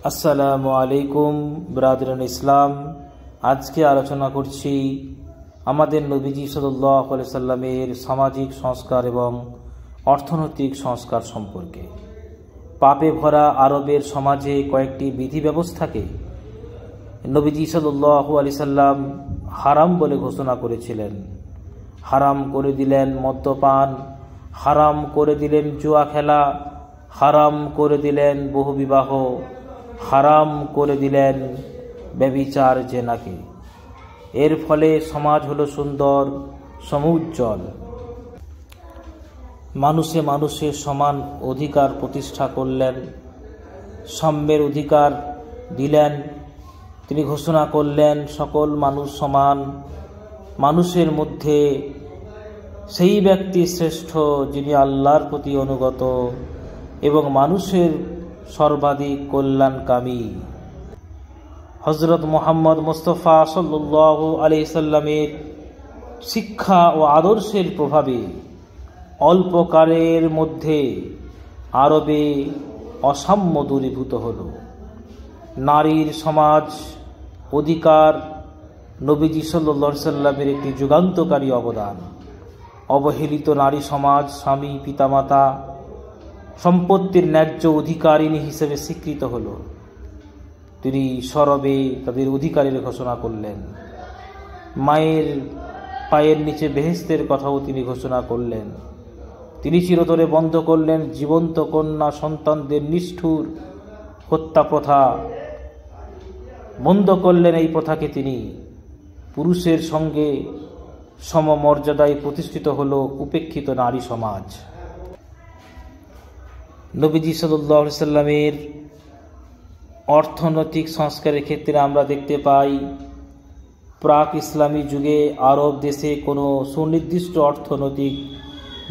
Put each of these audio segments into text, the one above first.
আসসালামু আলাইকুম ব্রাদারান ইসলাম। আজকে আলোচনা করছি আমাদের নবীজি সাল্লাল্লাহু আলাইহি সাল্লামের সামাজিক সংস্কার এবং অর্থনৈতিক সংস্কার সম্পর্কে। পাপে ভরা আরবের সমাজে কয়েকটি বিধি ব্যবস্থাকে নবীজি সাল্লাল্লাহু আলাইহি সাল্লাম হারাম বলে ঘোষণা করেছিলেন। হারাম করে দিলেন মদ্যপান, হারাম করে দিলেন জুয়া খেলা, হারাম করে দিলেন বহুবিবাহ, হারাম করে দিলেন ব্যভিচার জেনাকে। এর ফলে সমাজ হলো সুন্দর, সমুজ্জ্বল। মানুষে মানুষের সমান অধিকার প্রতিষ্ঠা করলেন, সাম্যের অধিকার দিলেন। তিনি ঘোষণা করলেন সকল মানুষ সমান। মানুষের মধ্যে সেই ব্যক্তি শ্রেষ্ঠ যিনি আল্লাহর প্রতি অনুগত এবং মানুষের সর্বাধিক কল্যাণকামী। হযরত মুহাম্মদ মুস্তাফা সাল্লাল্লাহু আলাইহি সাল্লামের শিক্ষা ও আদর্শের প্রভাবে অল্পকালের মধ্যে আরবে অসাম্য দূরীভূত হল। নারীর সমাজ অধিকার নবীজি সাল্লাল্লাহু আলাইহি সাল্লামের একটি যুগান্তকারী অবদান। অবহেলিত নারী সমাজ স্বামী, পিতামাতা, সম্পত্তির ন্যায্য অধিকারিণী হিসেবে স্বীকৃত হল। তিনি সরবে তাদের অধিকারের ঘোষণা করলেন। মায়ের পায়ের নিচে বেহেশতের কথাও তিনি ঘোষণা করলেন। তিনি চিরতরে বন্ধ করলেন জীবন্ত কন্যা সন্তানদের নিষ্ঠুর হত্যা প্রথা। বন্ধ করলেন এই প্রথাকে তিনি। পুরুষের সঙ্গে সমমর্যাদায় প্রতিষ্ঠিত হল উপেক্ষিত নারী সমাজ। নবীজি সাল্লাল্লাহু আলাইহি সাল্লামের অর্থনৈতিক সংস্কারের ক্ষেত্রে আমরা দেখতে পাই প্রাক ইসলামী যুগে আরব দেশে কোনো সুনির্দিষ্ট অর্থনৈতিক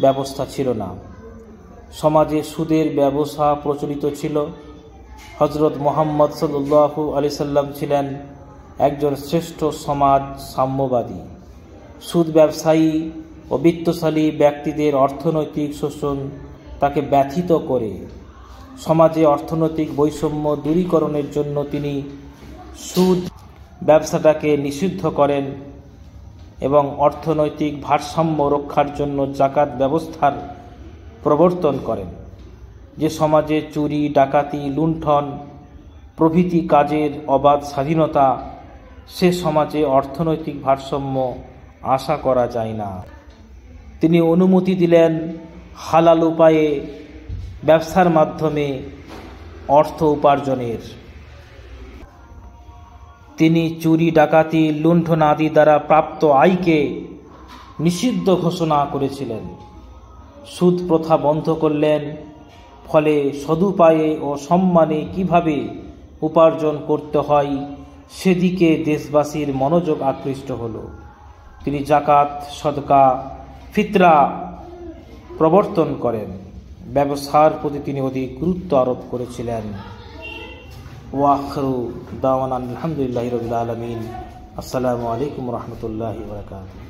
ব্যবস্থা ছিল না। সমাজে সুদের ব্যবসা প্রচলিত ছিল। হযরত মুহাম্মদ সাল্লাল্লাহু আলাইহি সাল্লাম ছিলেন একজন শ্রেষ্ঠ সমাজ সাম্যবাদী। সুদ ব্যবসায়ী ও বিত্তশালী ব্যক্তিদের অর্থনৈতিক শোষণ তাকে ব্যথিত করে। সমাজে অর্থনৈতিক বৈষম্য দূরীকরণের জন্য তিনি সুদ ব্যবসাটাকে নিষিদ্ধ করেন এবং অর্থনৈতিক ভারসাম্য রক্ষার জন্য যাকাত ব্যবস্থার প্রবর্তন করেন। যে সমাজে চুরি, ডাকাতি, লুণ্ঠন প্রভৃতি কাজের অবাধ স্বাধীনতা, সে সমাজে অর্থনৈতিক ভারসাম্য আশা করা যায় না। তিনি অনুমতি দিলেন হালাল উপায়ে ব্যবসার মাধ্যমে অর্থ উপার্জনের। তিনি চুরি, ডাকাতি, লুণ্ঠন আদি দ্বারা প্রাপ্ত আয়কে নিষিদ্ধ ঘোষণা করেছিলেন। সুদ প্রথা বন্ধ করলেন। ফলে সদুপায়ে ও সম্মানে কিভাবে উপার্জন করতে হয় সেদিকে দেশবাসীর মনোযোগ আকৃষ্ট হল। তিনি যাকাত, সদকা, ফিতরা প্রবর্তন করেন। ব্যবসার প্রতি তিনি অধিক গুরুত্ব আরোপ করেছিলেন। ওয়াখিরু দাওয়ানা আলহামদুলিল্লাহি রাব্বিল আলামিন। আসসালামু আলাইকুম ওয়া রাহমাতুল্লাহি ওয়া বারাকাতুহু।